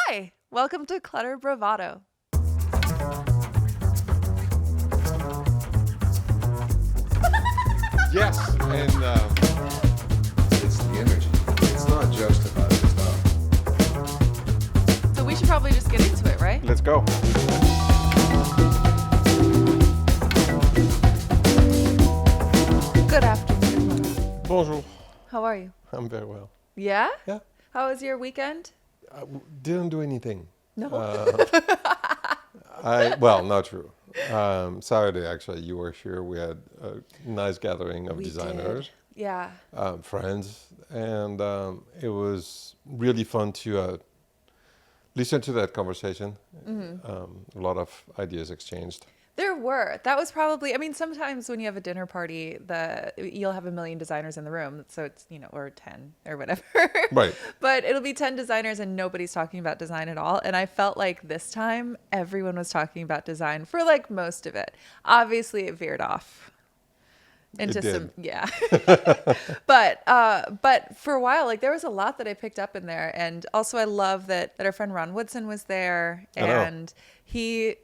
Hi, welcome to Clutter Bravado. Yes, and it's the energy. It's not just about the stuff. So we should probably just get into it, right? Let's go. Good afternoon. Bonjour. How are you? I'm very well. Yeah? Yeah. How was your weekend? I didn't do anything. No. Well, not true. Saturday, actually, you were here. We had a nice gathering of We designers, did. Yeah. friends, and it was really fun to listen to that conversation. A lot of ideas exchanged. There were. That was probably, sometimes when you have a dinner party, you'll have a million designers in the room. So it's, or 10 or whatever. Right. But it'll be 10 designers and nobody's talking about design at all. And I felt like this time everyone was talking about design for like most of it. Obviously it veered off into It did. some, yeah. But for a while, like there was a lot that I picked up in there. And also I love that our friend Ron Woodson was there, I know. and he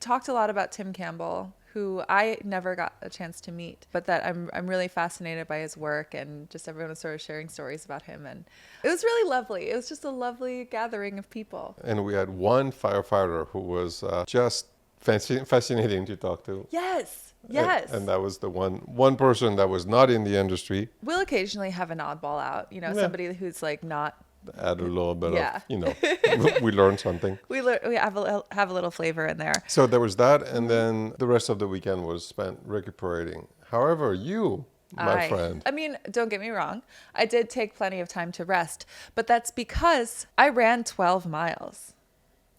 talked a lot about Tim Campbell, who I never got a chance to meet, but that I'm really fascinated by his work, and just everyone was sort of sharing stories about him, and it was really lovely. It was just a lovely gathering of people. And we had one firefighter who was just fascinating to talk to. Yes. Yes. And that was the one person that was not in the industry. We'll occasionally have an oddball out, somebody who's like not. Add a little bit Yeah. of, we learned something. We have a little flavor in there. So there was that, and then the rest of the weekend was spent recuperating. However, you, my friend. Don't get me wrong. I did take plenty of time to rest, but that's because I ran 12 miles.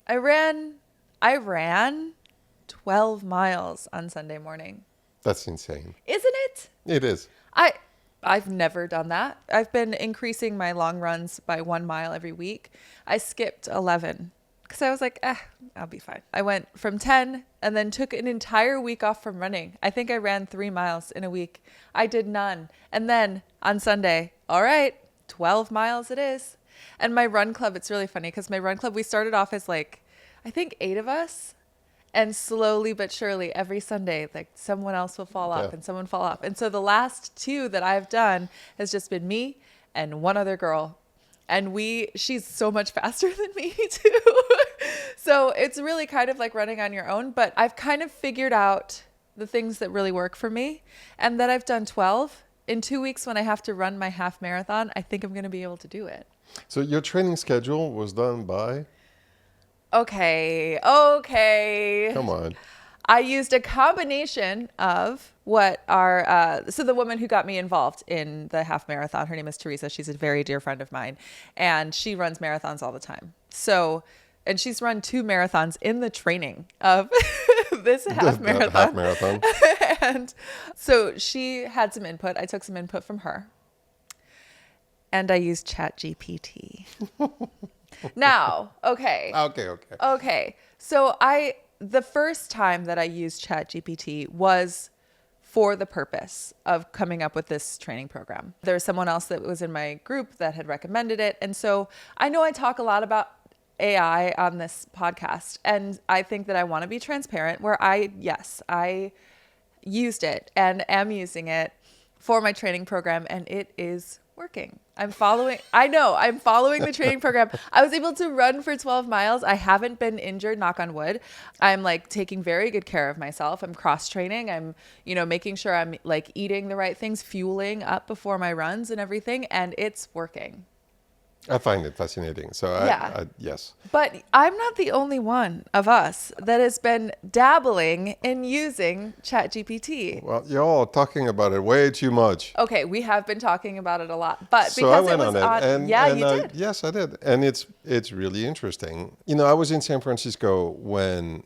I ran 12 miles on Sunday morning. That's insane. Isn't it? It is. I've never done that. I've been increasing my long runs by 1 mile every week. I skipped 11 because I was like, I'll be fine. I went from 10 and then took an entire week off from running. I think I ran 3 miles in a week. I did none. And then on Sunday, all right, 12 miles it is. And my run club, it's really funny because my run club, we started off as like, I think 8 of us. And slowly but surely, every Sunday, like someone else will fall off and someone fall off. And so the last 2 that I've done has just been me and one other girl. And she's so much faster than me too. So it's really kind of like running on your own. But I've kind of figured out the things that really work for me. And that I've done 12. In 2 weeks when I have to run my half marathon, I think I'm going to be able to do it. So your training schedule was done by? Okay. Come on. I used a combination of what so the woman who got me involved in the half marathon, her name is Teresa. She's a very dear friend of mine, and she runs marathons all the time. So, and she's run 2 marathons in the training of this half marathon. Half marathon. And so she had some input. I took some input from her, and I used ChatGPT. Now, okay. Okay. So the first time that I used ChatGPT was for the purpose of coming up with this training program. There was someone else that was in my group that had recommended it. And so I know I talk a lot about AI on this podcast, and I think that I want to be transparent where I used it and am using it for my training program, and it is working. I'm following the training program. I was able to run for 12 miles. I haven't been injured, knock on wood. I'm like taking very good care of myself. I'm cross training. I'm, making sure I'm like eating the right things, fueling up before my runs and everything. And it's working. I find it fascinating. So yes. But I'm not the only one of us that has been dabbling in using ChatGPT. Well, you're all talking about it way too much. Okay, we have been talking about it a lot, but So I because went it was on it, and you did. Yes, I did, and it's really interesting. I was in San Francisco when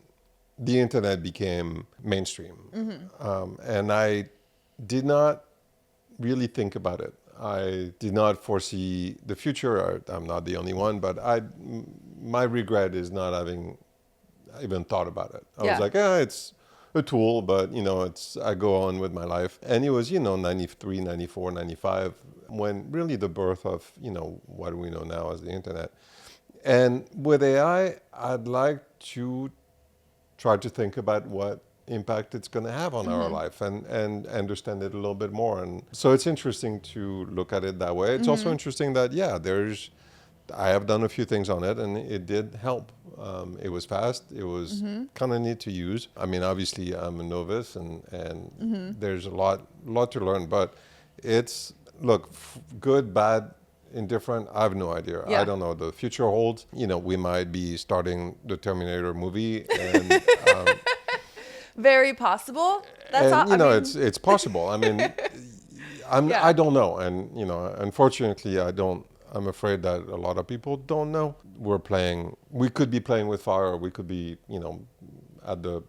the internet became mainstream, and I did not really think about it. I did not foresee the future. I'm not the only one, but my regret is not having even thought about it. I was like, it's a tool, but I go on with my life. And it was 93, 94, 95 when really the birth of what we know now as the internet. And with AI, I'd like to try to think about what impact it's going to have on our life and understand it a little bit more. And so it's interesting to look at it that way. It's also interesting that, I have done a few things on it and it did help. It was fast. It was kind of neat to use. I mean, obviously I'm a novice and there's a lot to learn, but it's, look, good, bad, indifferent, I have no idea. Yeah. I don't know what the future holds. We might be starting the Terminator movie and Very possible. That's and all. it's possible. I mean, Yeah. I don't know, and unfortunately, I'm afraid that a lot of people don't know. We could be playing with fire, or we could be, at the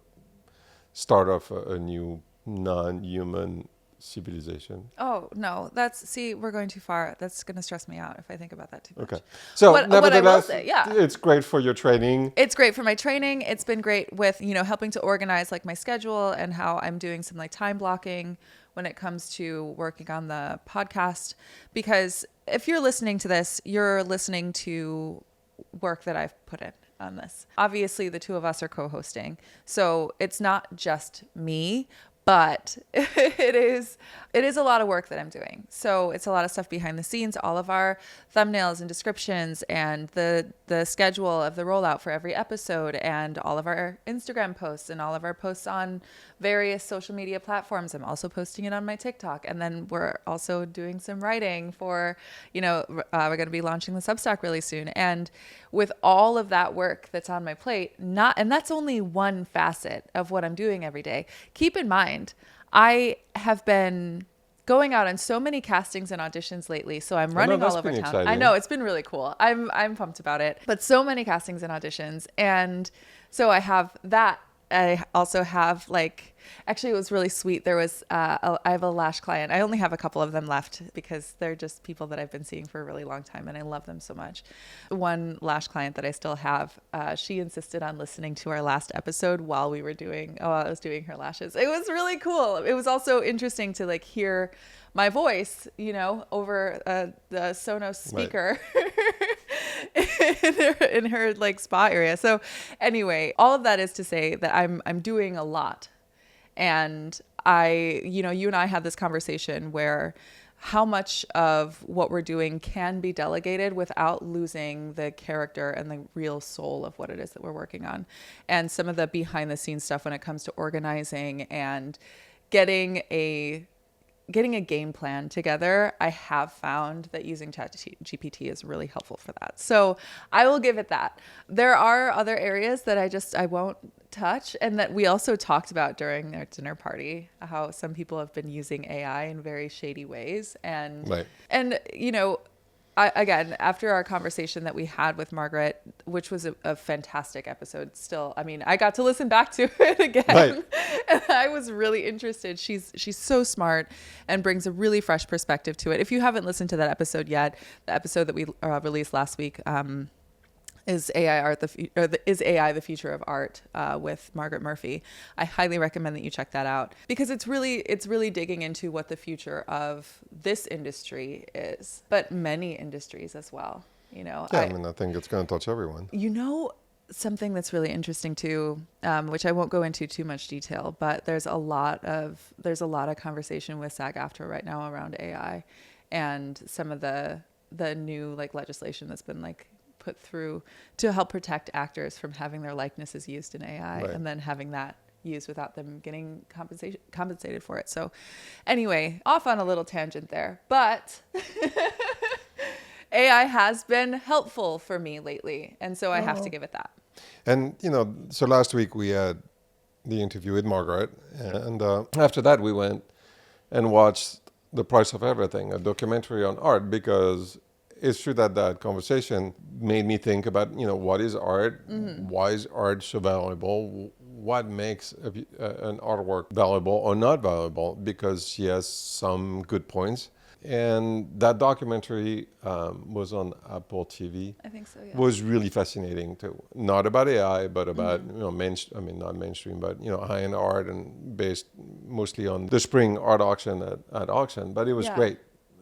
start of a new non-human civilization. Oh no, we're going too far. That's going to stress me out if I think about that too much. Okay. So what I will nevertheless, say, yeah, it's great for your training. it's great for my training. It's been great with, helping to organize like my schedule and how I'm doing some like time blocking when it comes to working on the podcast. Because if you're listening to this, you're listening to work that I've put in on this. Obviously, the two of us are co-hosting. So it's not just me, but it is a lot of work that I'm doing. So it's a lot of stuff behind the scenes, all of our thumbnails and descriptions and the schedule of the rollout for every episode and all of our Instagram posts and all of our posts on various social media platforms. I'm also posting it on my TikTok. And then we're also doing some writing for, we're going to be launching the Substack really soon. And with all of that work that's on my plate, and that's only one facet of what I'm doing every day. Keep in mind, I have been going out on so many castings and auditions lately. So I'm running all over town. Exciting. I know, it's been really cool. I'm pumped about it. But so many castings and auditions. And so I have that. I also have actually it was really sweet. There was, I have a lash client. I only have a couple of them left because they're just people that I've been seeing for a really long time and I love them so much. One lash client that I still have, she insisted on listening to our last episode while I was doing her lashes. It was really cool. It was also interesting to hear my voice, over the Sonos speaker. Right. in her spa area. So anyway, all of that is to say that I'm doing a lot. And you and I had this conversation where how much of what we're doing can be delegated without losing the character and the real soul of what it is that we're working on. And some of the behind the scenes stuff when it comes to organizing and getting a game plan together, I have found that using ChatGPT is really helpful for that. So I will give it that. There are other areas that I won't touch, and that we also talked about during their dinner party, how some people have been using AI in very shady ways. And, right. And again, after our conversation that we had with Margaret, which was a fantastic episode still, I got to listen back to it again. Right. And I was really interested. She's so smart and brings a really fresh perspective to it. If you haven't listened to that episode yet, the episode that we released last week, is AI the future of art, with Margaret Murphy. I highly recommend that you check that out because it's really digging into what the future of this industry is, but many industries as well. I think it's going to touch everyone. Something that's really interesting too, which I won't go into too much detail, but there's a lot of conversation with SAG-AFTRA right now around AI and some of the new legislation that's been put through to help protect actors from having their likenesses used in AI, right, and then having that used without them getting compensated for it. So anyway, off on a little tangent there, but AI has been helpful for me lately. And so I have to give it that. And, so last week we had the interview with Margaret, and after that we went and watched The Price of Everything, a documentary on art, because it's true that conversation made me think about, what is art? Mm-hmm. Why is art so valuable? What makes an artwork valuable or not valuable? Because she has some good points. And that documentary was on Apple TV. I think so, yeah. Was really fascinating too. Not about AI, but about, not mainstream, but, high-end art and based mostly on the spring art auction at auction. But it was great.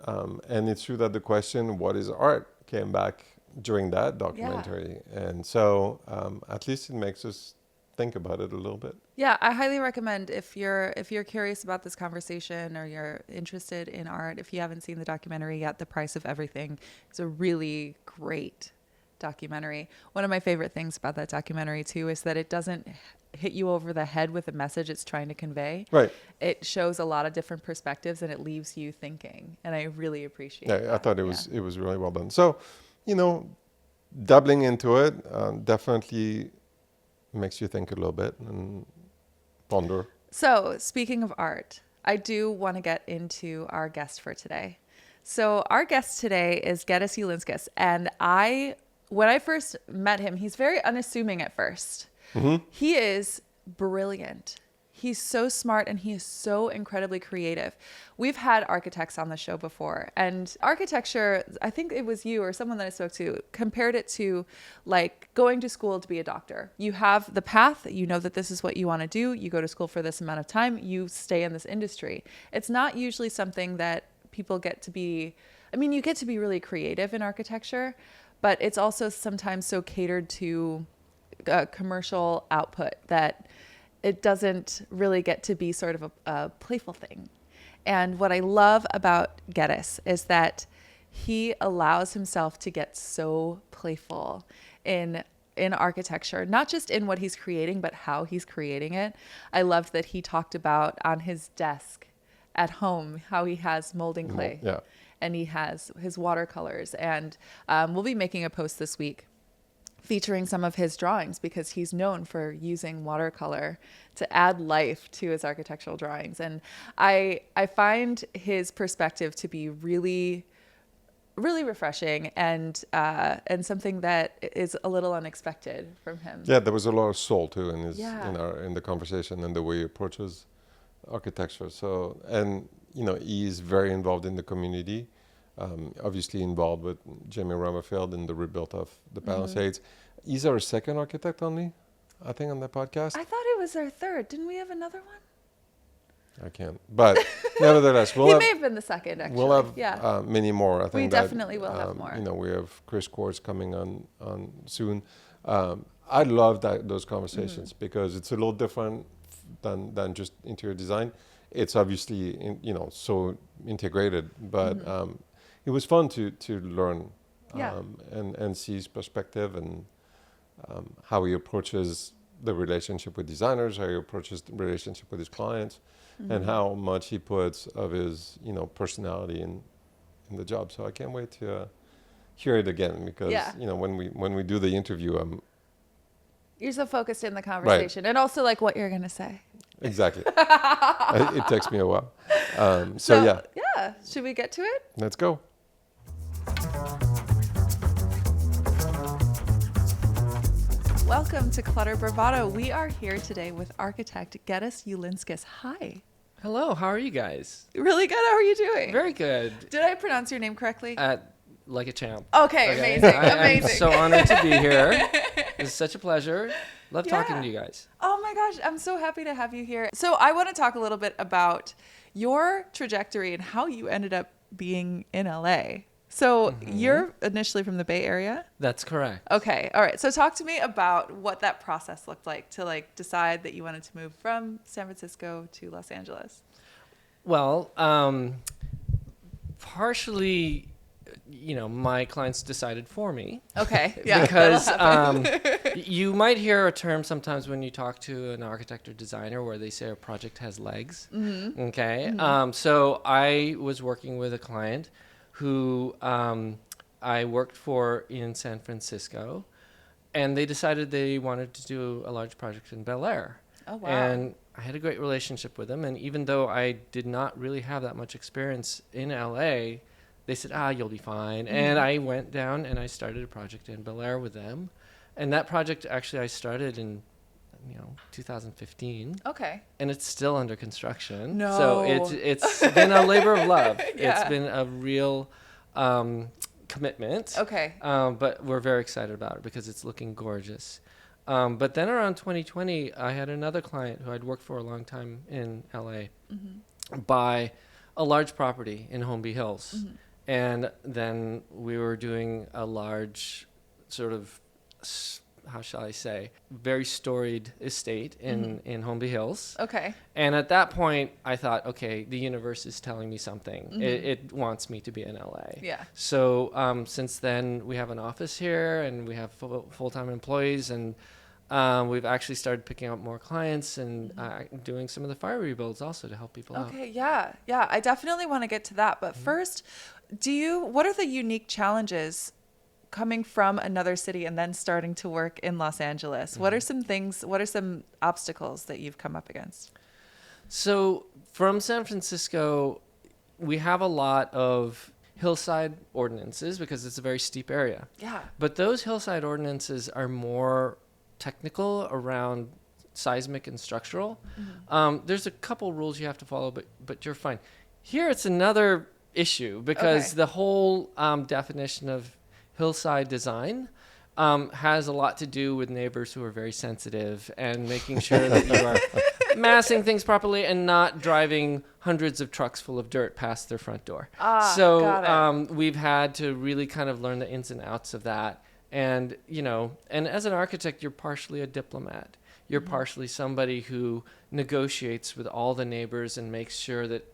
And it's true that the question, what is art, came back during that documentary. And so at least it makes us think about it a little bit. Yeah, I highly recommend if you're curious about this conversation or you're interested in art, if you haven't seen the documentary yet, The Price of Everything is a really great documentary. One of my favorite things about that documentary too is that it doesn't hit you over the head with the message it's trying to convey. Right. It shows a lot of different perspectives and it leaves you thinking, and I really appreciate that. I thought it was really well done. So, dabbling into it definitely makes you think a little bit and ponder. So, speaking of art, I do want to get into our guest for today. So, our guest today is Geddes Ulinskas, and when I first met him, he's very unassuming at first. Mm-hmm. He is brilliant. He's so smart and he is so incredibly creative. We've had architects on the show before, and architecture, I think it was you or someone that I spoke to, compared it to like going to school to be a doctor. You have the path, you know that this is what you want to do. You go to school for this amount of time, you stay in this industry. It's not usually something that people get to be, you get to be really creative in architecture, but it's also sometimes so catered to commercial output that it doesn't really get to be sort of a playful thing. And what I love about Geddes is that he allows himself to get so playful in architecture, not just in what he's creating, but how he's creating it. I loved that he talked about on his desk at home how he has molding clay. Yeah. And he has his watercolors. And we'll be making a post this week featuring some of his drawings because he's known for using watercolor to add life to his architectural drawings. And I find his perspective to be really, really refreshing and something that is a little unexpected from him. Yeah, there was a lot of soul too in his Yeah. in the conversation and the way he approaches architecture. So, and he's very involved in the community. Obviously involved with Jamie Rummerfield in the rebuild of the Palisades. Mm-hmm. He's our second architect only, I think, on that podcast. I thought it was our third. Didn't we have another one? I can't. But nevertheless, he may have been the second, actually. We'll have many more. I think we definitely will have more. We have Chris Quartz coming on soon. I love those conversations because it's a little different than just interior design. It's obviously so integrated, but it was fun to learn and see his perspective and how he approaches the relationship with designers, how he approaches the relationship with his clients, and how much he puts of his personality in the job. So I can't wait to hear it again because when we do the interview, you're so focused in the conversation and also like what you're gonna say. Exactly. It takes me a while. So yeah. Should we get to it? Let's go. Welcome to Clutter Bravado. We are here today with architect Geddes Ulinskas. Hi. Hello, how are you guys? Really good. How are you doing? Very good. Did I pronounce your name correctly? Like a champ. Okay. Amazing. I'm so honored to be here. It's such a pleasure. Love talking to you guys. Oh my gosh, I'm so happy to have you here. So I want to talk a little bit about your trajectory and how you ended up being in LA. So you're initially from the Bay Area? That's correct. Okay. All right. So talk to me about what that process looked like to decide that you wanted to move from San Francisco to Los Angeles. Well, partially, my clients decided for me. Okay. Yeah. Because you might hear a term sometimes when you talk to an architect or designer where they say a project has legs. Mm-hmm. Okay. Mm-hmm. So I was working with a client who I worked for in San Francisco, and they decided they wanted to do a large project in Bel Air. Oh, wow. And I had a great relationship with them, and even though I did not really have that much experience in LA, they said, you'll be fine. Mm-hmm. And I went down and I started a project in Bel Air with them. And that project actually I started in 2015. Okay. And it's still under construction. No. So it's been a labor of love. Yeah. It's been a real commitment. Okay. But we're very excited about it because it's looking gorgeous. But then around 2020, I had another client who I'd worked for a long time in LA buy a large property in Holmby Hills. Mm-hmm. And then we were doing a large sort of, how shall I say, very storied estate in Holmby Hills. Okay. And at that point, I thought, okay, the universe is telling me something. It wants me to be in LA. Yeah. So since then, we have an office here, and we have full-time employees, and we've actually started picking up more clients and doing some of the fire rebuilds also to help people out. Okay. Yeah. Yeah. I definitely want to get to that. But first, what are the unique challenges coming from another city and then starting to work in Los Angeles? What are some obstacles that you've come up against? So from San Francisco, we have a lot of hillside ordinances because it's a very steep area. Yeah. But those hillside ordinances are more technical around seismic and structural. There's a couple rules you have to follow, but you're fine. Here it's another issue because the whole definition of hillside design has a lot to do with neighbors who are very sensitive and making sure that you are massing things properly and not driving hundreds of trucks full of dirt past their front door. So we've had to really kind of learn the ins and outs of that. And, and as an architect, you're partially a diplomat. You're partially somebody who negotiates with all the neighbors and makes sure that,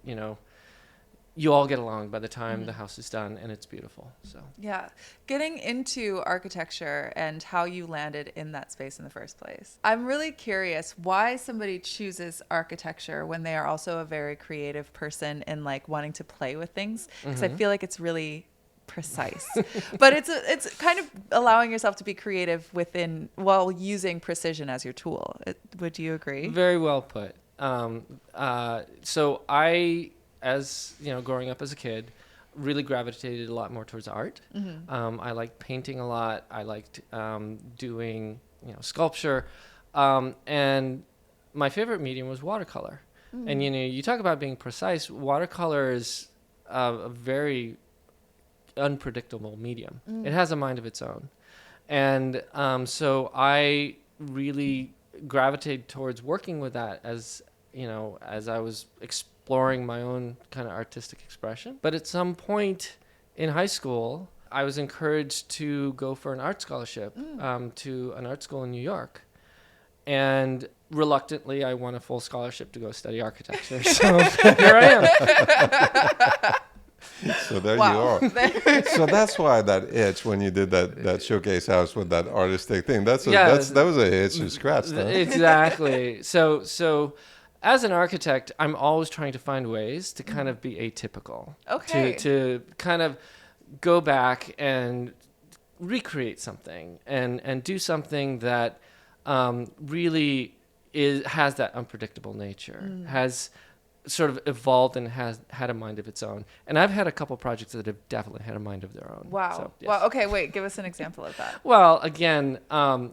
you all get along by the time the house is done and it's beautiful. So yeah, getting into architecture and how you landed in that space in the first place. I'm really curious why somebody chooses architecture when they are also a very creative person and like wanting to play with things, because I feel like it's really precise, but it's kind of allowing yourself to be creative while using precision as your tool. Would you agree? Very well put. So I, as growing up as a kid, really gravitated a lot more towards art. I liked painting a lot. I liked doing sculpture, and my favorite medium was watercolor. And you talk about being precise. Watercolor is a very unpredictable medium. It has a mind of its own, and so I really gravitated towards working with that as I was exploring my own kind of artistic expression. But at some point in high school, I was encouraged to go for an art scholarship to an art school in New York. And reluctantly, I won a full scholarship to go study architecture. So here I am. So there you are. So that's why that itch when you did that showcase house with that artistic thing. That was a itch you scratched. Huh? Exactly. So as an architect, I'm always trying to find ways to kind of be atypical. Okay. To kind of go back and recreate something and do something that really has that unpredictable nature, has sort of evolved and has had a mind of its own. And I've had a couple projects that have definitely had a mind of their own. Wow. So, yes. Wow. Okay, wait, give us an example of that. Well, again,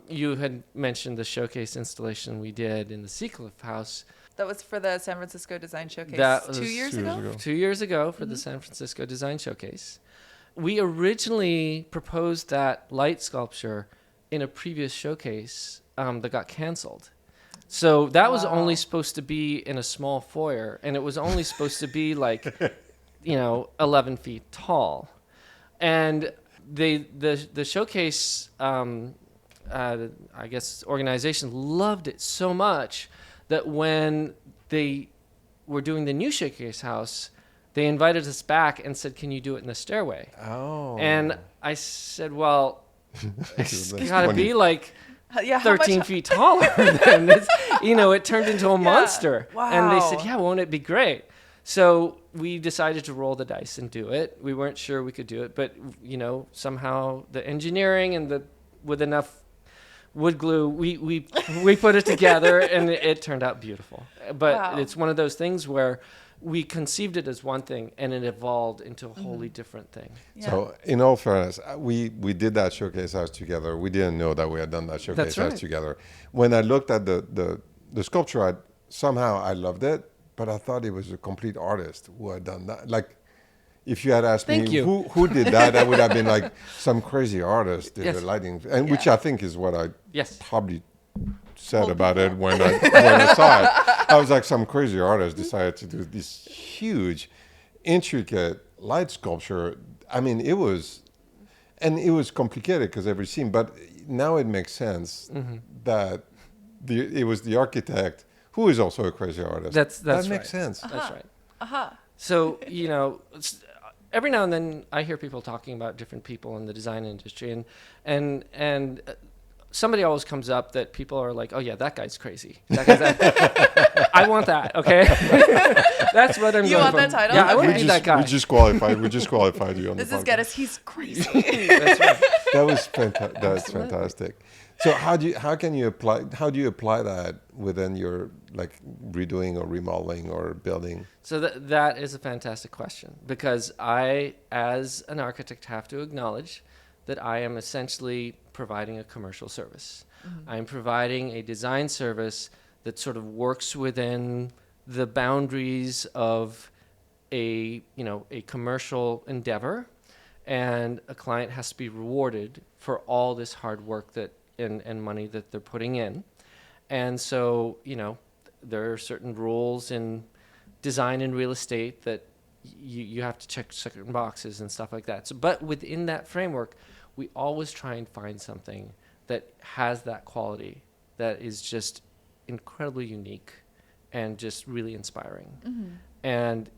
you had mentioned the showcase installation we did in the Seacliff House. That was for the San Francisco Design Showcase That was 2 years ago? 2 years ago for the San Francisco Design Showcase. We originally proposed that light sculpture in a previous showcase that got canceled. So that was only supposed to be in a small foyer, and it was only supposed to be like, 11 feet tall. And the showcase, I guess, organization loved it so much that when they were doing the new showcase house, they invited us back and said, "Can you do it in the stairway?" Oh. And I said, "Well, it's got to be like 13 feet taller." Than this. It turned into a monster. Wow. And they said, "Yeah, won't it be great?" So we decided to roll the dice and do it. We weren't sure we could do it, but somehow the engineering and with enough wood glue, we put it together, and it turned out beautiful. But it's one of those things where we conceived it as one thing, and it evolved into a wholly different thing. Yeah. So, in all fairness, we did that showcase house together. We didn't know that we had done that showcase house together. When I looked at the sculpture, somehow I loved it, but I thought it was a complete artist who had done that. Like, if you had asked me who did that, I would have been like, some crazy artist did the lighting, and which I think is what I probably said about it when I saw it. I was like, some crazy artist decided to do this huge, intricate light sculpture, I mean, it was complicated because every scene, but now it makes sense that it was the architect who is also a crazy artist. That's that right. makes sense. That's right. So, every now and then I hear people talking about different people in the design industry, and somebody always comes up that people are like, oh yeah, that guy's crazy. I want that. Okay, that's what I'm. You going want from. that title? Yeah, I want Okay. to be that guy. We just qualified you on This the is podcast. Geddes. He's crazy. That's right. That was fantastic. That's fantastic. So how do you apply that within your like redoing or remodeling or building? So that is a fantastic question, because I, as an architect, have to acknowledge that I am essentially providing a commercial service. I'm providing a design service that sort of works within the boundaries of a commercial endeavor, and a client has to be rewarded for all this hard work and money that they're putting in. And so, there are certain rules in design and real estate that you have to check certain boxes and stuff like that. So, but within that framework, we always try and find something that has that quality that is just incredibly unique and just really inspiring. And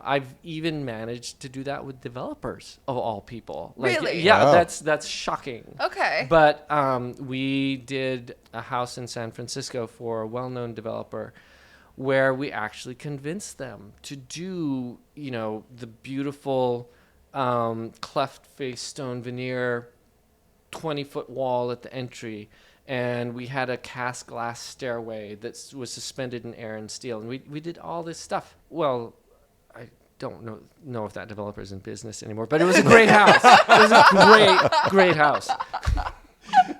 I've even managed to do that with developers of all people. Really? Yeah, Wow. that's shocking. Okay. But we did a house in San Francisco for a well-known developer where we actually convinced them to do, the beautiful cleft face stone veneer 20-foot wall at the entry. And we had a cast glass stairway that was suspended in air and steel. And we did all this stuff. Well, I don't know if that developer is in business anymore, but it was a great house. It was a great house.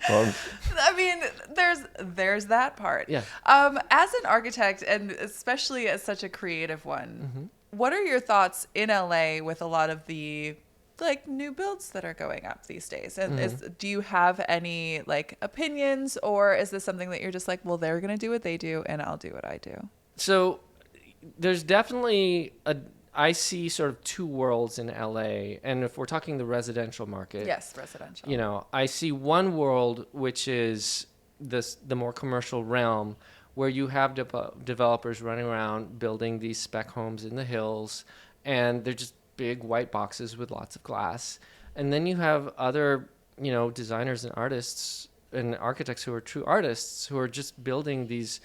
I mean, there's that part. Yeah. As an architect, and especially as such a creative one, what are your thoughts in LA with a lot of the like new builds that are going up these days? And do you have any like opinions, or is this something that you're just like, well, they're gonna do what they do, and I'll do what I do? So there's definitely I see sort of two worlds in LA, and if we're talking the residential market, Yes, residential. I see one world which is the more commercial realm, where you have developers running around building these spec homes in the hills, and they're just big white boxes with lots of glass. And then you have other, designers and artists and architects who are true artists who are just building these,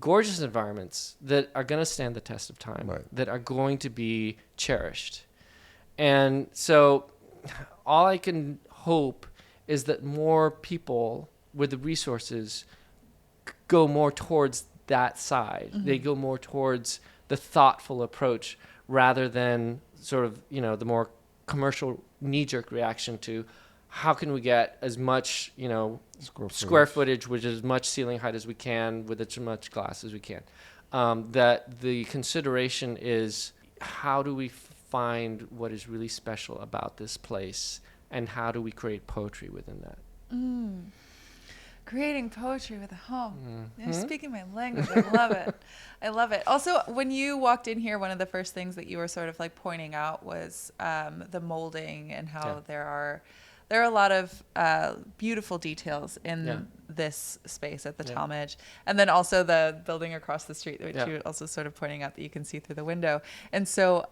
gorgeous environments that are going to stand the test of time, Right. that are going to be cherished. And so all I can hope is that more people with the resources go more towards that side. They go more towards the thoughtful approach rather than sort of, the more commercial knee-jerk reaction to how can we get as much, square footage with as much ceiling height as we can with as much glass as we can. That the consideration is, how do we find what is really special about this place, and how do we create poetry within that? Creating poetry with a home. You're speaking my language. I love it. I love it. Also, when you walked in here, one of the first things that you were sort of like pointing out was the molding, and how there are a lot of beautiful details in this space at the Talmadge. And then also the building across the street, which you're also sort of pointing out that you can see through the window. And so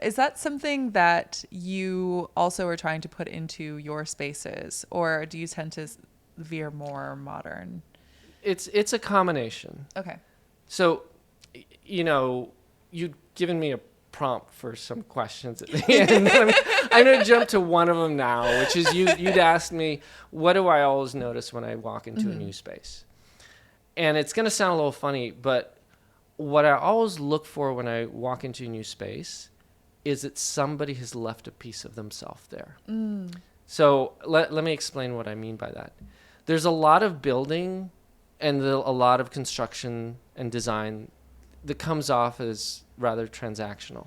is that something that you also are trying to put into your spaces, or do you tend to veer more modern? It's a combination. Okay. So, you'd given me a prompt for some questions at the end. I'm going to jump to one of them now, which is you'd asked me, what do I always notice when I walk into a new space? And it's going to sound a little funny, but what I always look for when I walk into a new space is that somebody has left a piece of themselves there. So let me explain what I mean by that. There's a lot of building and a lot of construction and design that comes off as rather transactional.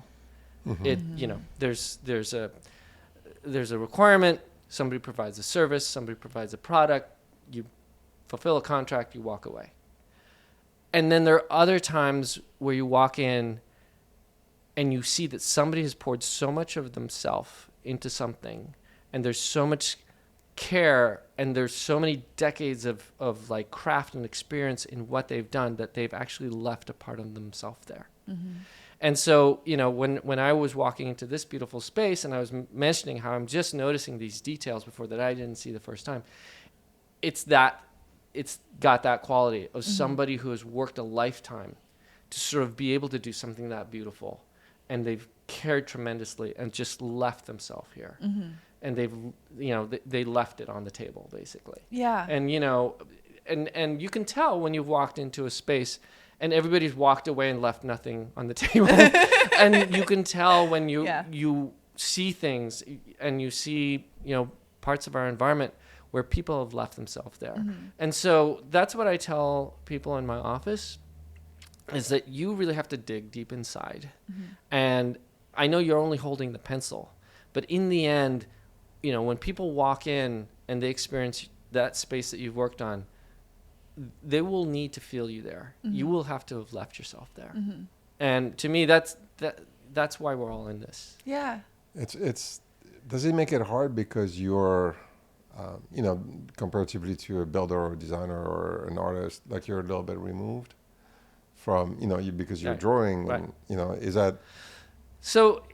There's a requirement, somebody provides a service, somebody provides a product, you fulfill a contract, you walk away. And then there are other times where you walk in and you see that somebody has poured so much of themselves into something, and there's so much care, and there's so many decades of like craft and experience in what they've done, that they've actually left a part of themselves there. And so, you know, when I was walking into this beautiful space and I was mentioning how I'm just noticing these details before that I didn't see the first time, it's got that quality of somebody who has worked a lifetime to sort of be able to do something that beautiful, and they've cared tremendously and just left themselves here. And they've, you know, they left it on the table, basically. Yeah. And, you know, and you can tell when you've walked into a space and everybody's walked away and left nothing on the table. And you can tell when you see things and you see, you know, parts of our environment where people have left themselves there. And so that's what I tell people in my office, is that you really have to dig deep inside. And I know you're only holding the pencil, but in the end, you know, when people walk in and they experience that space that you've worked on, they will need to feel you there. You will have to have left yourself there. And to me, that's why we're all in this. Yeah. It's does it make it hard because you're, you know, comparatively to a builder or a designer or an artist, like you're a little bit removed from, you know, because you're drawing, Right. and, you know, is that? So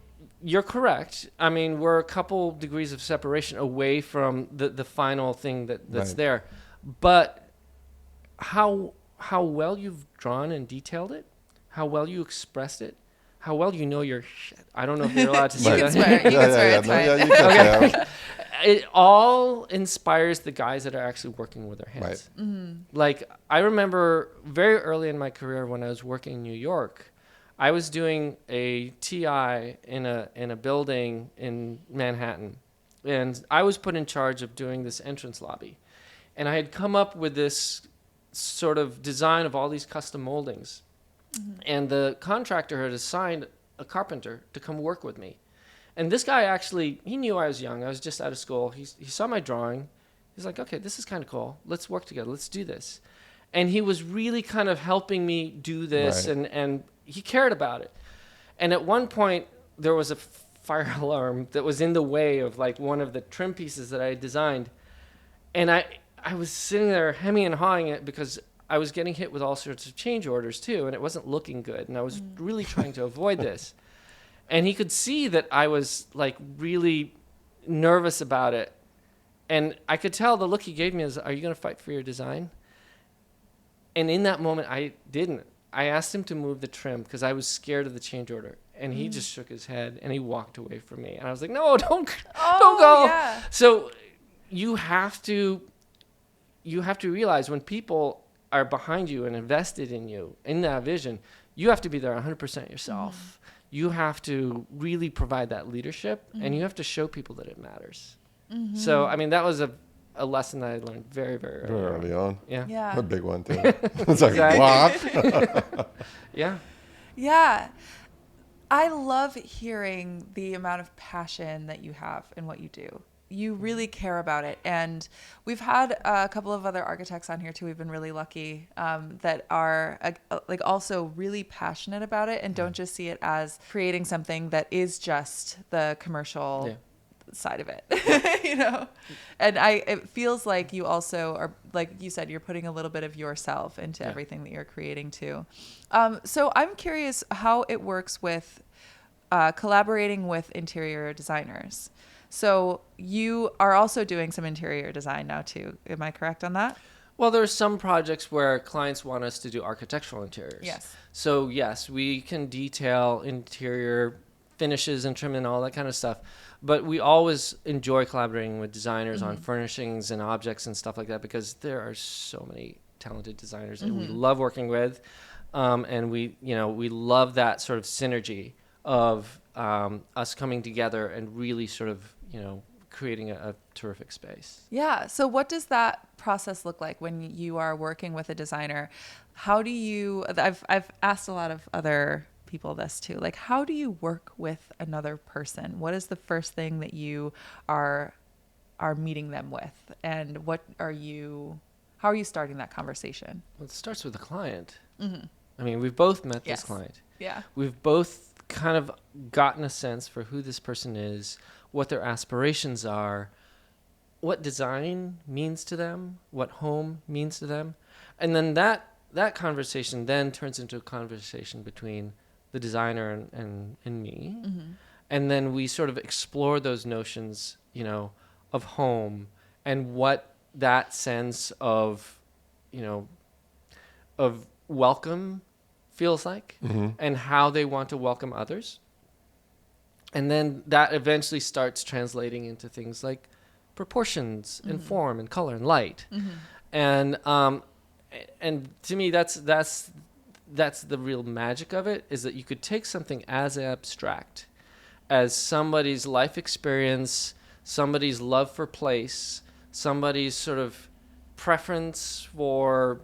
you're correct. I mean, we're a couple degrees of separation away from the final thing that's Right. there. But how well you've drawn and detailed it, how well you expressed it, how well you know your shit. I don't know if you're allowed to say You can that. swear. You can swear. It's No, fine. yeah, you can Okay. say it. It all inspires the guys that are actually working with their hands. Like, I remember very early in my career when I was working in New York, I was doing a TI in a building in Manhattan, and I was put in charge of doing this entrance lobby. And I had come up with this sort of design of all these custom moldings. And the contractor had assigned a carpenter to come work with me. And this guy actually, he knew I was young. I was just out of school. He saw my drawing. He's like, okay, this is kind of cool. Let's work together. Let's do this. And he was really kind of helping me do this, Right. and he cared about it. And at one point, there was a fire alarm that was in the way of like one of the trim pieces that I had designed. And I was sitting there hemming and hawing it because I was getting hit with all sorts of change orders too, and it wasn't looking good. And I was really trying to avoid this. And he could see that I was like really nervous about it. And I could tell the look he gave me is, are you going to fight for your design? And in that moment, I didn't. I asked him to move the trim because I was scared of the change order. And he just shook his head and he walked away from me. And I was like, no, don't go. Yeah. So you have to realize when people are behind you and invested in you, in that vision, you have to be there 100% yourself. You have to really provide that leadership, and you have to show people that it matters. So, I mean, that was a lesson that I learned very, very Very early on. Yeah. Yeah. A big one too. It's like, Exactly. what? Yeah. Yeah. I love hearing the amount of passion that you have in what you do. You really care about it. And we've had a couple of other architects on here too. We've been really lucky that are like also really passionate about it and don't just see it as creating something that is just the commercial side of it, you know? And it feels like you also are, like you said, you're putting a little bit of yourself into everything that you're creating too. So I'm curious how it works with collaborating with interior designers. So you are also doing some interior design now too. Am I correct on that? Well, there's some projects where clients want us to do architectural interiors. Yes. So yes, we can detail interior finishes and trim and all that kind of stuff. But we always enjoy collaborating with designers on furnishings and objects and stuff like that, because there are so many talented designers that we love working with. And we love that sort of synergy of us coming together and really sort of, creating a terrific space. Yeah. So what does that process look like when you are working with a designer? How do you, I've asked a lot of other people this too, like how do you work with another person? What is the first thing that you are meeting them with? And how are you starting that conversation? Well, it starts with the client. I mean, we've both met this Yes. client. Yeah. We've both kind of gotten a sense for who this person is, what their aspirations are, what design means to them, what home means to them. And then that conversation then turns into a conversation between the designer and me. Mm-hmm. And then we sort of explore those notions, you know, of home and what that sense of, you know, of welcome feels like, and how they want to welcome others. And then that eventually starts translating into things like proportions and form and color and light. And to me, that's the real magic of it, is that you could take something as abstract as somebody's life experience, somebody's love for place, somebody's sort of preference for,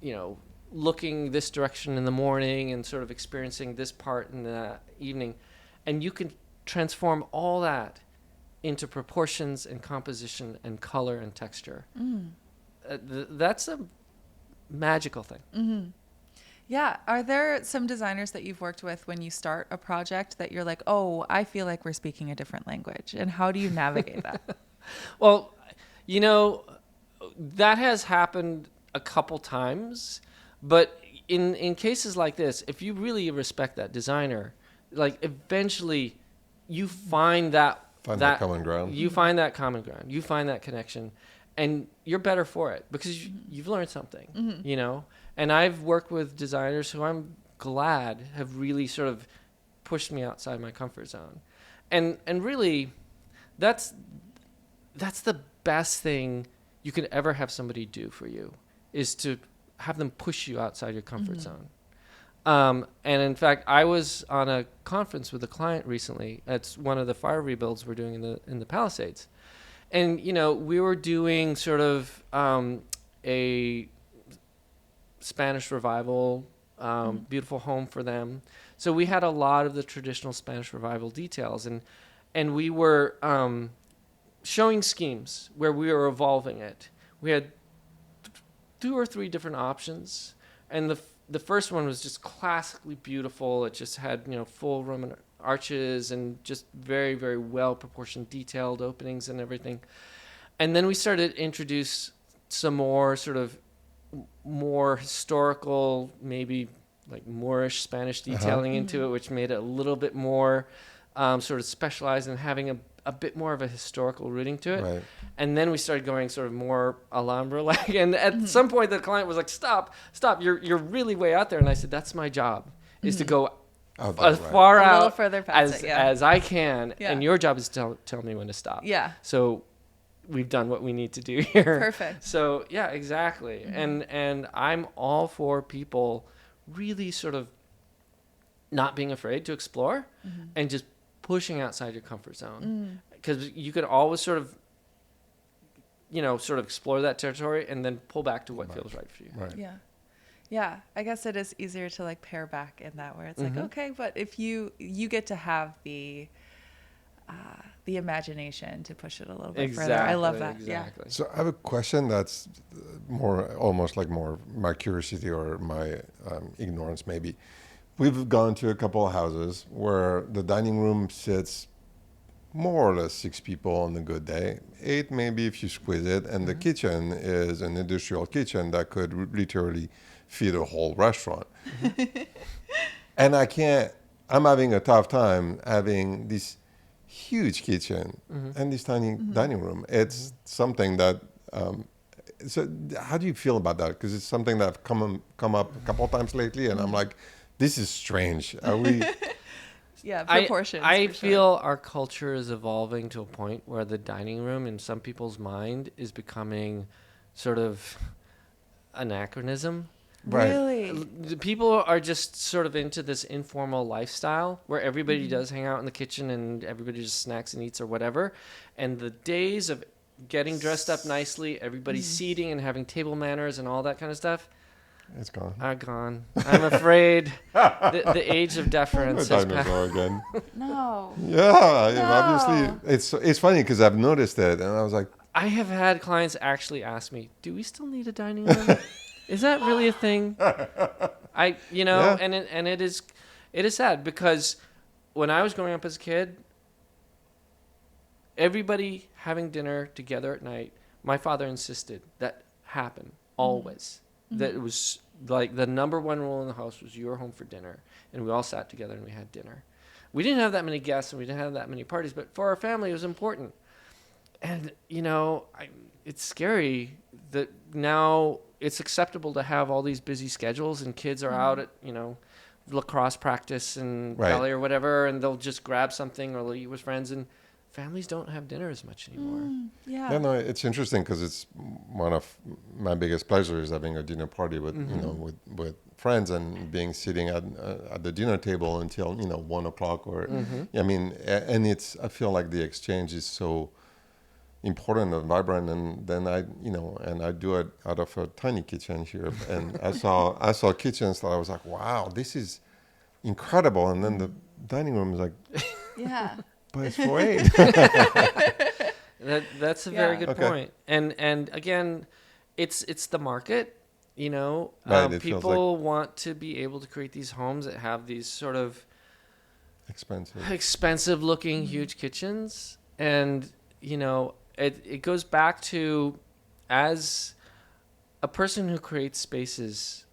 you know, looking this direction in the morning and sort of experiencing this part in the evening. And you can transform all that into proportions and composition and color and texture. That's a magical thing. Yeah. Are there some designers that you've worked with when you start a project that you're like, oh, I feel like we're speaking a different language? And how do you navigate that? Well, you know, that has happened a couple times, but in cases like this, if you really respect that designer, like eventually you find that common ground. You find that common ground. You find that connection, and you're better for it because you've learned something, you know? And I've worked with designers who I'm glad have really sort of pushed me outside my comfort zone. And really, that's the best thing you could ever have somebody do for you, is to have them push you outside your comfort zone. And in fact, I was on a conference with a client recently. It's one of the fire rebuilds we're doing in the Palisades. And, you know, we were doing sort of a Spanish revival, beautiful home for them. So we had a lot of the traditional Spanish revival details, and we were showing schemes where we were evolving it. We had 2 or 3 different options, and the first one was just classically beautiful. It just had, you know, full Roman arches and just very, very well proportioned, detailed openings and everything. And then we started to introduce some more sort of more historical, maybe like Moorish Spanish detailing into it, which made it a little bit more sort of specialized and having a bit more of a historical rooting to it. Right. And then we started going sort of more Alhambra-like. And at some point, the client was like, stop, you're really way out there. And I said, that's my job, is to go as far out, a little further past as I can. Yeah. And your job is to tell me when to stop. Yeah. So we've done what we need to do here. Perfect. So yeah, exactly. And I'm all for people really sort of not being afraid to explore and just pushing outside your comfort zone, because you could always sort of, you know, sort of explore that territory and then pull back to what feels right for you. Right. Yeah. I guess it is easier to like pare back in that, where it's like, okay, but if you get to have the imagination to push it a little bit further. I love that. Exactly. Yeah. So I have a question that's almost like more my curiosity or my ignorance maybe. We've gone to a couple of houses where the dining room sits more or less 6 people on a good day, 8 maybe if you squeeze it, and the kitchen is an industrial kitchen that could literally feed a whole restaurant. And I'm having a tough time having this huge kitchen and this tiny dining room. It's something that so how do you feel about that? Because it's something that I've come up a couple of times lately, and I'm like, this is strange. Are we? Yeah, proportions. I feel our culture is evolving to a point where the dining room in some people's mind is becoming sort of anachronism. Right. Really? People are just sort of into this informal lifestyle where everybody does hang out in the kitchen and everybody just snacks and eats or whatever. And the days of getting dressed up nicely, everybody seating and having table manners and all that kind of stuff, it's gone. Gone. I'm afraid the age of deference has passed. Again. No. Yeah, no. Obviously. It's funny because I've noticed it, and I was like, I have had clients actually ask me, do we still need a dining room? Is that really a thing? And it is, It is sad because when I was growing up as a kid, everybody having dinner together at night, my father insisted that happen always. That it was like the number one rule in the house was you were home for dinner, and we all sat together and we had dinner. We didn't have that many guests and we didn't have that many parties, but for our family it was important. And it's scary that now it's acceptable to have all these busy schedules and kids are out at lacrosse practice and ballet or whatever, and they'll just grab something or they'll eat with friends, and families don't have dinner as much anymore. Yeah, no, it's interesting because it's one of my biggest pleasures having a dinner party with with friends and being sitting at the dinner table until 1 o'clock or I mean, and I feel like the exchange is so important and vibrant, and then I do it out of a tiny kitchen here, and I saw kitchens that I was like, wow, this is incredible, and then the dining room is like, Yeah. but it's for 8. That's a very good point. And again, it's the market. People want to be able to create these homes that have these sort of expensive looking huge kitchens, and it goes back to, as a person who creates spaces,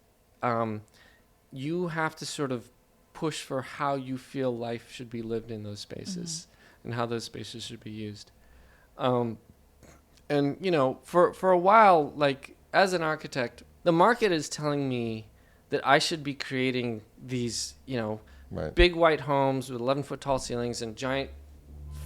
you have to sort of push for how you feel life should be lived in those spaces and how those spaces should be used. And for a while, like as an architect, the market is telling me that I should be creating these, big white homes with 11-foot tall ceilings and giant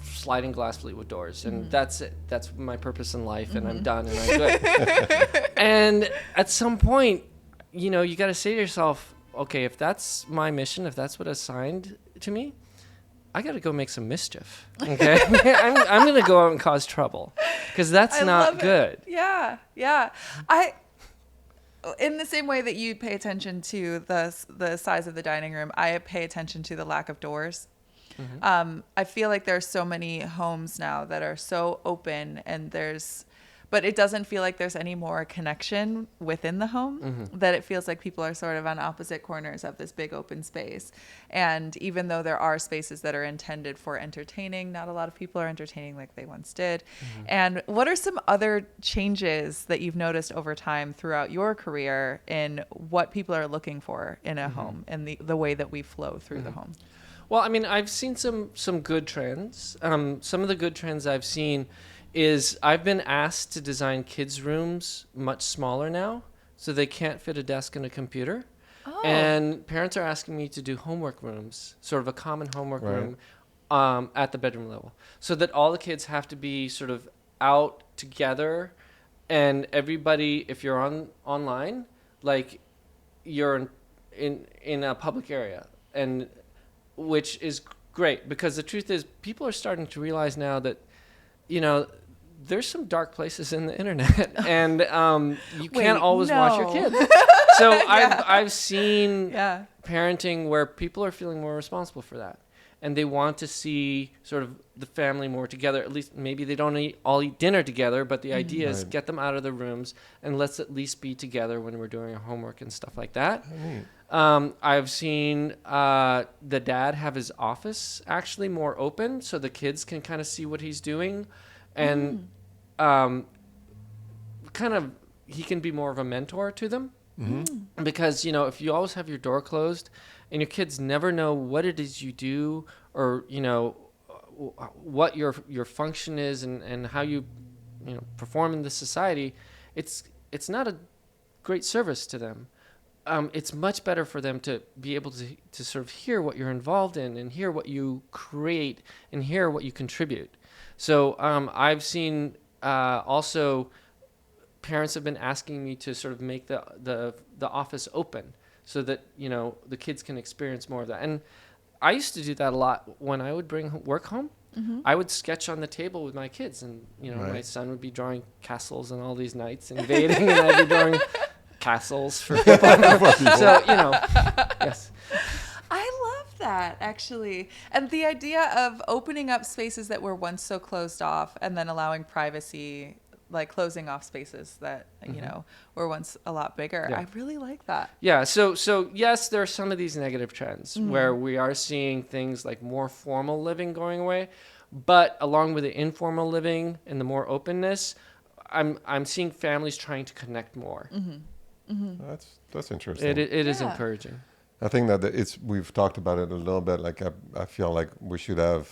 sliding glass Fleetwood doors, and that's it. That's my purpose in life, and I'm done, and I'm good. And at some point, you got to say to yourself, okay, if that's my mission, if that's what assigned to me, I got to go make some mischief. Okay, I'm going to go out and cause trouble, because that's not good. Yeah. In the same way that you pay attention to the size of the dining room, I pay attention to the lack of doors. I feel like there's so many homes now that are so open, but it doesn't feel like there's any more connection within the home, that it feels like people are sort of on opposite corners of this big open space. And even though there are spaces that are intended for entertaining, not a lot of people are entertaining like they once did. And what are some other changes that you've noticed over time throughout your career in what people are looking for in a home and the way that we flow through the home? Well, I mean, I've seen some good trends. Some of the good trends I've seen is I've been asked to design kids' rooms much smaller now, so they can't fit a desk and a computer. Oh. And parents are asking me to do homework rooms, sort of a common homework room at the bedroom level, so that all the kids have to be sort of out together, and everybody, if you're online, like you're in a public area, and which is great, because the truth is people are starting to realize now that there's some dark places in the internet, and you can't always watch your kids. So I've seen parenting where people are feeling more responsible for that, and they want to see sort of the family more together. At least maybe they don't all eat dinner together, but the idea is get them out of the rooms and let's at least be together when we're doing our homework and stuff like that. I've seen the dad have his office actually more open so the kids can kind of see what he's doing, and kind of he can be more of a mentor to them. Because if you always have your door closed and your kids never know what it is you do, or what your function is and how you perform in the society, it's not a great service to them. It's much better for them to be able to sort of hear what you're involved in and hear what you create and hear what you contribute. So I've seen also parents have been asking me to sort of make the office open so that the kids can experience more of that. And I used to do that a lot when I would bring work home. I would sketch on the table with my kids, and my son would be drawing castles and all these knights invading, and I'd be drawing castles for people. So yes. I love that, actually. And the idea of opening up spaces that were once so closed off and then allowing privacy like closing off spaces that, you know, were once a lot bigger. Yeah. I really like that. Yeah. So yes, there are some of these negative trends where we are seeing things like more formal living going away, but along with the informal living and the more openness, I'm seeing families trying to connect more. That's interesting. It is Yeah. encouraging. I think that we've talked about it a little bit. Like I feel like we should have,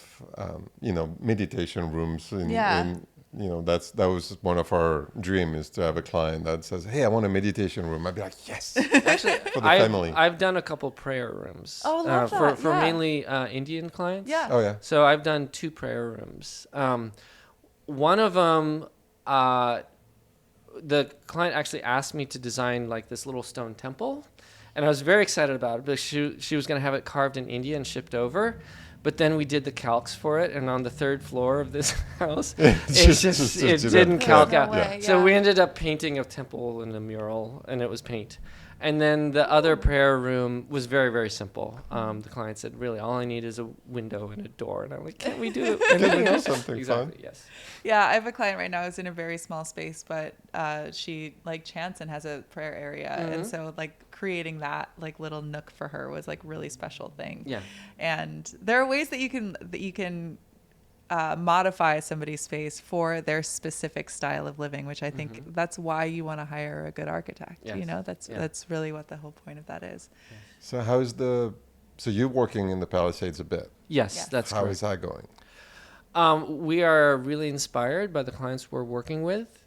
meditation rooms. That was one of our dreams, is to have a client that says, "Hey, I want a meditation room." I'd be like, "Yes." Actually, For the family. I've done a couple prayer rooms. Oh, I love that. For Yeah. mainly Indian clients. Yeah. Oh yeah. So I've done 2 prayer rooms. One of them, the client actually asked me to design like this little stone temple, and I was very excited about it. But she was going to have it carved in India and shipped over. But then we did the calcs for it, and on the 3rd floor of this house, it didn't calc No out. way, So yeah. we ended up painting a temple and a mural, and it was paint. And then the other prayer room was very, very simple. The client said, really, all I need is a window and a door. And I'm like, can't we do anything else? Something Exactly, fun. yes. Yeah, I have a client right now who's in a very small space, but she like chants and has a prayer area, and so like creating that like little nook for her was like really special thing. Yeah. And there are ways that you can modify somebody's space for their specific style of living, which I think that's why you want to hire a good architect. Yes. You know, that's Yeah. that's really what the whole point of that is. So so you're working in the Palisades a bit. Yes, Yes. that's How correct. is that going? We are really inspired by the clients we're working with.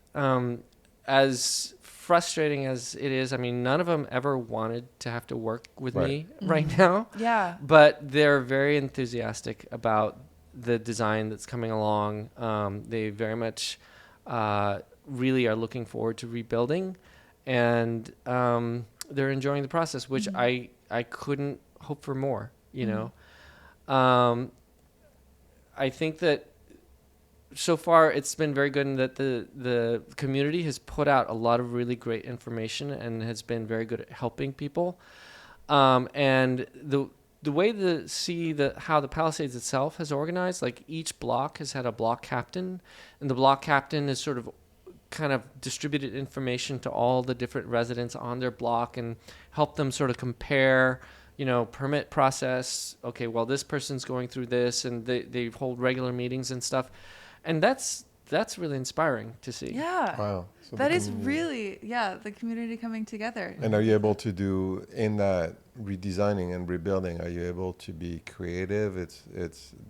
As frustrating as it is, I mean, none of them ever wanted to have to work with me right now, Yeah. but they're very enthusiastic about the design that's coming along. They very much really are looking forward to rebuilding, and they're enjoying the process, which I couldn't hope for more, you know. I think that so far it's been very good in that the community has put out a lot of really great information and has been very good at helping people. And the way how the Palisades itself has organized, like each block has had a block captain, and the block captain has sort of kind of distributed information to all the different residents on their block and helped them sort of compare, permit process. Okay, well, this person's going through this, and they hold regular meetings and stuff. And that's really inspiring to see. Yeah. Wow. So That the is community- really, the community coming together. And are you able to do, in that redesigning and rebuilding, are you able to be creative?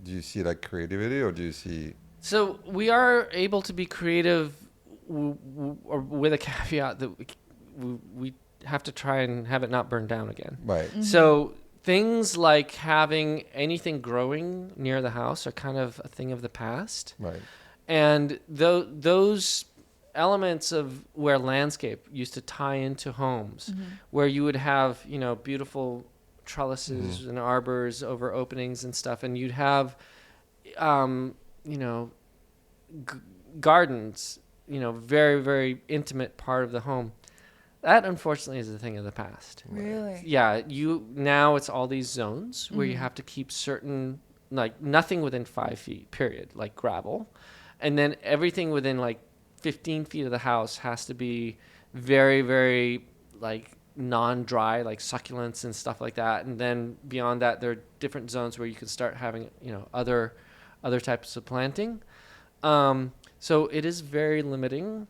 Do you see like creativity, or do you see? So we are able to be creative or with a caveat that we have to try and have it not burn down again. Right. So things like having anything growing near the house are kind of a thing of the past. Right. And those elements of where landscape used to tie into homes, where you would have, beautiful trellises and arbors over openings and stuff, and you'd have, gardens, very, very intimate part of the home. That, unfortunately, is a thing of the past. Really? Yeah, now it's all these zones where you have to keep certain, like nothing within 5 feet, period, like gravel. And then everything within like 15 feet of the house has to be very, very like non-dry, like succulents and stuff like that. And then beyond that, there are different zones where you can start having, other types of planting. So it is very limiting.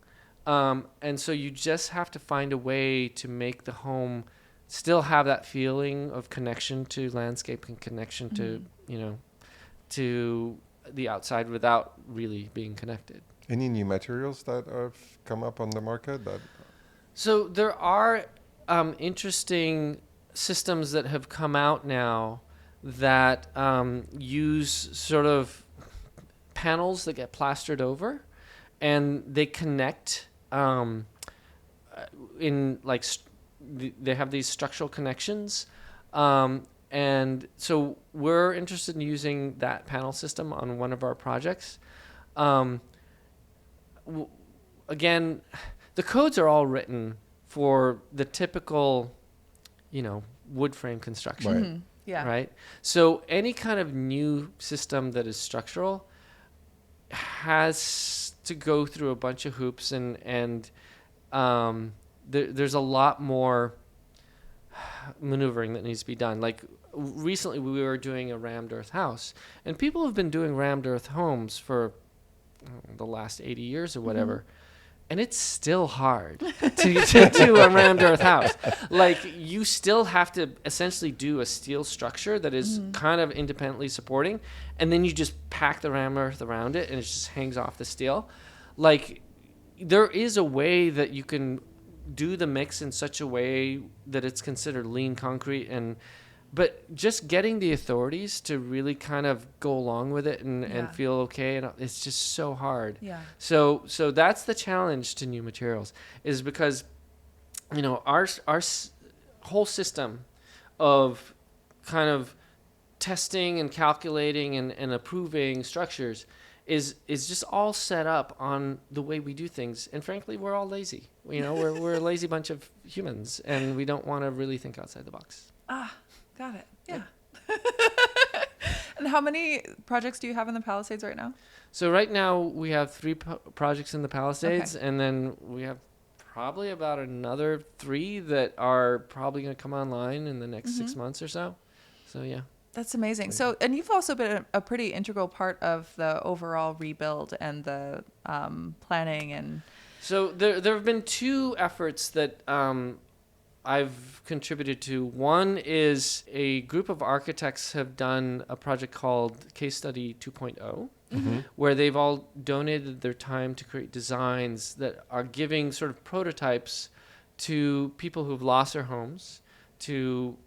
And so you just have to find a way to make the home still have that feeling of connection to landscape and connection to, to the outside without really being connected. Any new materials that have come up on the market that? So there are interesting systems that have come out now that use sort of panels that get plastered over, and they connect in like they have these structural connections, and so we're interested in using that panel system on one of our projects. Again, the codes are all written for the typical, wood frame construction. Right. Yeah. Right. So any kind of new system that is structural has to go through a bunch of hoops, and there's a lot more maneuvering that needs to be done. Like recently we were doing a rammed earth house, and people have been doing rammed earth homes for the last 80 years or whatever. And it's still hard to do a rammed earth house. Like, you still have to essentially do a steel structure that is kind of independently supporting, and then you just pack the rammed earth around it, and it just hangs off the steel. Like, there is a way that you can do the mix in such a way that it's considered lean concrete, but just getting the authorities to really kind of go along with it and feel okay, and it's just so hard. Yeah. So that's the challenge to new materials, is because, you know, our whole system of kind of testing and calculating and approving structures is just all set up on the way we do things. And frankly, we're all lazy. You know, we're a lazy bunch of humans, and we don't want to really think outside the box. Got it. Yeah. And how many projects do you have in the Palisades right now? So right now we have 3 projects in the Palisades, and then we have probably about another 3 that are probably going to come online in the next 6 months or so. So yeah. That's amazing. So, and you've also been a pretty integral part of the overall rebuild and the planning and. So there have been 2 efforts that I've contributed to. One is a group of architects have done a project called Case Study 2.0, where they've all donated their time to create designs that are giving sort of prototypes to people who've lost their homes to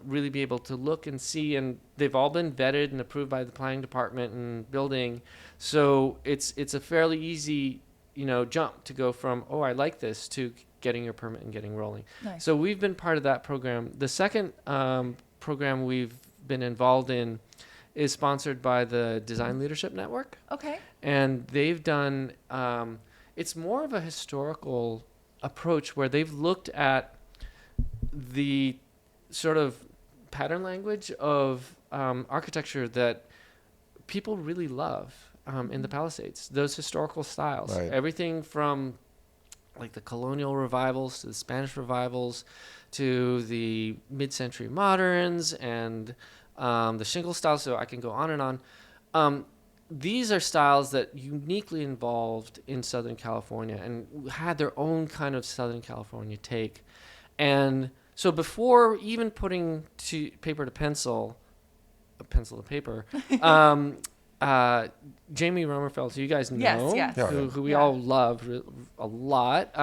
really be able to look and see, and they've all been vetted and approved by the planning department and building. So it's a fairly easy, you know, jump to go from, oh, I like this, to getting your permit and getting rolling. Nice. So we've been part of that program. The second program we've been involved in is sponsored by the Design Leadership Network. Okay. And they've done, it's more of a historical approach where they've looked at the sort of pattern language of architecture that people really love in the Palisades, those historical styles. Right. Everything from like the colonial revivals to the Spanish revivals to the mid-century moderns and the shingle style, so I can go on and on. These are styles that uniquely involved in Southern California and had their own kind of Southern California take. And so before even putting paper to pencil, pencil to paper, Jamie Romerfeld, who you guys know, Yes. who we all love a lot,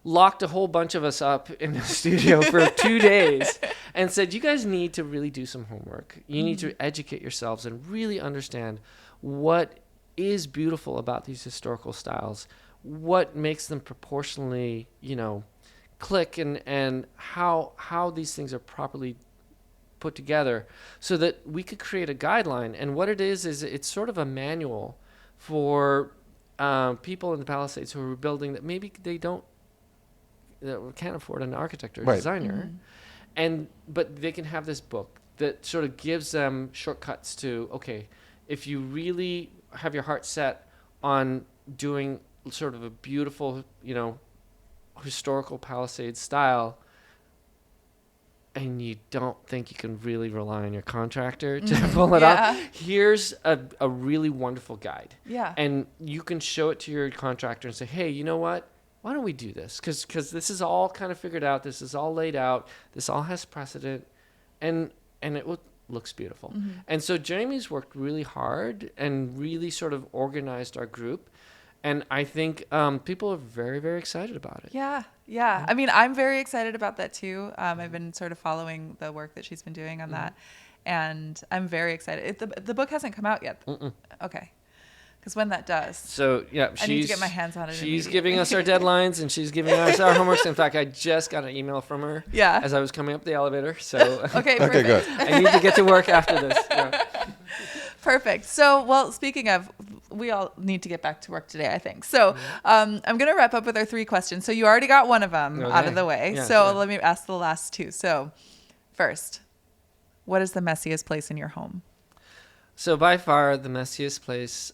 locked a whole bunch of us up in the studio for 2 days and said, you guys need to really do some homework. You need to educate yourselves and really understand what is beautiful about these historical styles, what makes them proportionally, you know, click, and how these things are properly put together so that we could create a guideline. And what it is it's sort of a manual for people in the Palisades who are building that maybe they can't afford an architect or a designer, but they can have this book that sort of gives them shortcuts to, okay, if you really have your heart set on doing sort of a beautiful, you know, historical Palisades style, and you don't think you can really rely on your contractor to pull it off, here's a really wonderful guide. Yeah. And you can show it to your contractor and say, hey, you know what? Why don't we do this? Because this is all kind of figured out. This is all laid out. This all has precedent. And it looks beautiful. And so Jamie's worked really hard and really sort of organized our group. And I think people are very, very excited about it. Yeah. I mean, I'm very excited about that too. I've been sort of following the work that she's been doing on that. And I'm very excited. The book hasn't come out yet. Okay. Because when that does. So, yeah. I need to get my hands on it. She's giving us our deadlines and she's giving us our homeworks. In fact, I just got an email from her as I was coming up the elevator. So Okay, good. I need to get to work after this. Yeah. Perfect. So, well, speaking of, we all need to get back to work today, I think. So I'm going to wrap up with our 3 questions. So you already got one of them out of the way. So let me ask the last 2. So first, what is the messiest place in your home? So by far the messiest place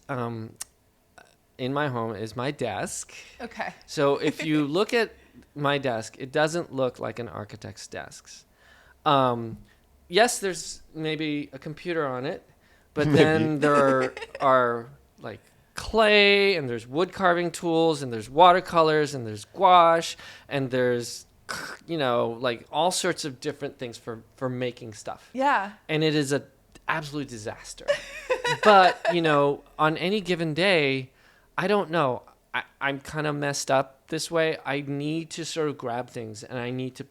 in my home is my desk. Okay. So if you look at my desk, it doesn't look like an architect's desk. Yes, there's maybe a computer on it, but then there are like clay, and there's wood carving tools, and there's watercolors, and there's gouache, and there's, like all sorts of different things for making stuff. Yeah. And it is a absolute disaster. But, on any given day, I don't know. I'm kind of messed up this way. I need to sort of grab things, and I need to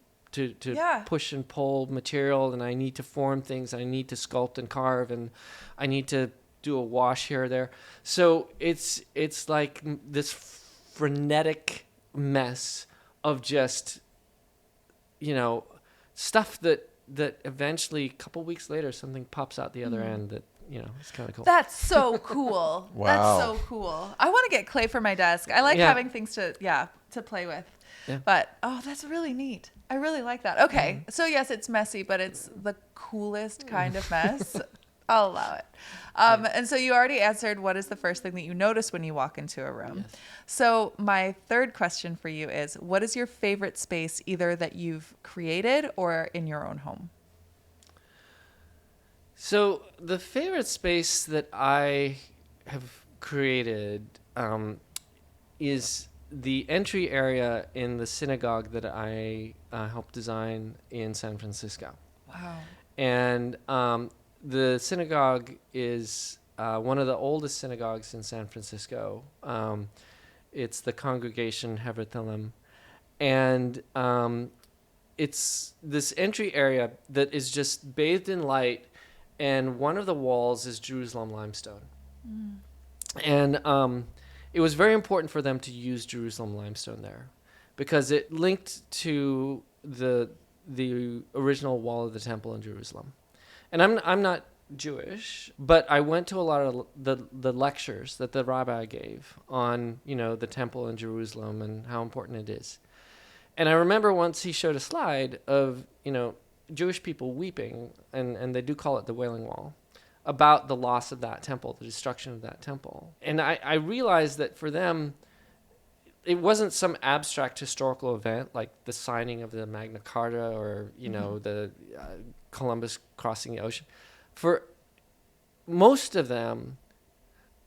push and pull material, and I need to form things, and I need to sculpt and carve, and I need to do a wash here or there. So it's like this frenetic mess of just, stuff that eventually a couple weeks later something pops out the other end that, it's kind of cool. That's so cool. Wow. That's so cool. I want to get clay for my desk. I like having things to play with. Yeah. But, that's really neat. I really like that. Okay. So, yes, it's messy, but it's the coolest kind of mess. I'll allow it. And so you already answered what is the first thing that you notice when you walk into a room. Yes. So my third question for you is, what is your favorite space either that you've created or in your own home? So the favorite space that I have created is the entry area in the synagogue that I helped design in San Francisco. Wow. And the synagogue is one of the oldest synagogues in San Francisco. It's the Congregation Heverthalim. And it's this entry area that is just bathed in light, and one of the walls is Jerusalem limestone. And it was very important for them to use Jerusalem limestone there because it linked to the original wall of the temple in Jerusalem. And I'm not Jewish, but I went to a lot of the lectures that the rabbi gave on, the temple in Jerusalem and how important it is. And I remember once he showed a slide of, Jewish people weeping, and they do call it the Wailing Wall, about the loss of that temple, the destruction of that temple. And I realized that for them, it wasn't some abstract historical event like the signing of the Magna Carta or, the Columbus crossing the ocean. For most of them,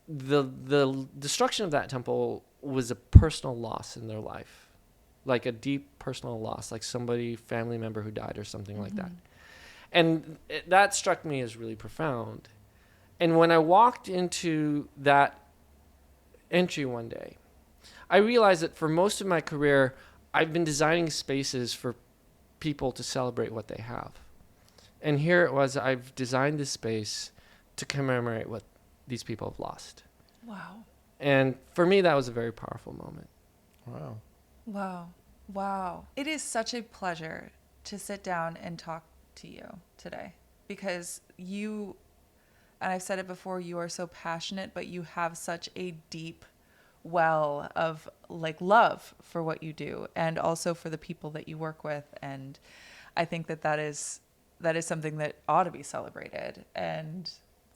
the destruction of that temple was a personal loss in their life, like a deep personal loss, like family member who died or something like that. And that struck me as really profound. And when I walked into that entry one day, I realized that for most of my career, I've been designing spaces for people to celebrate what they have. And here it was, I've designed this space to commemorate what these people have lost. Wow. And for me, that was a very powerful moment. Wow. Wow. Wow. It is such a pleasure to sit down and talk to you today because you, and I've said it before, you are so passionate, but you have such a deep well of love for what you do and also for the people that you work with. And I think that is something that ought to be celebrated. And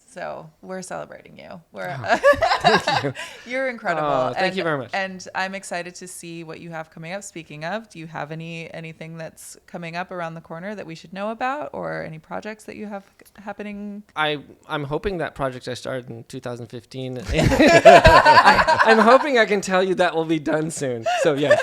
so we're celebrating you. Thank you. You're incredible. Thank you very much. And I'm excited to see what you have coming up. Speaking of, do you have anything that's coming up around the corner that we should know about, or any projects that you have happening? I'm hoping that project I started in 2015. I'm hoping I can tell you that will be done soon. So yeah.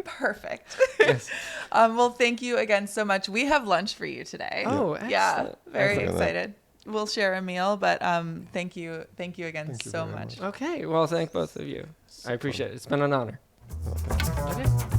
Perfect. Yes. Well, thank you again so much. We have lunch for you today. Oh, excellent. Yeah, very Excellent. excited. We'll share a meal, but thank you again Thank you so very much. Okay, well, thank both of you. I appreciate it. It's been an honor. Okay. Okay.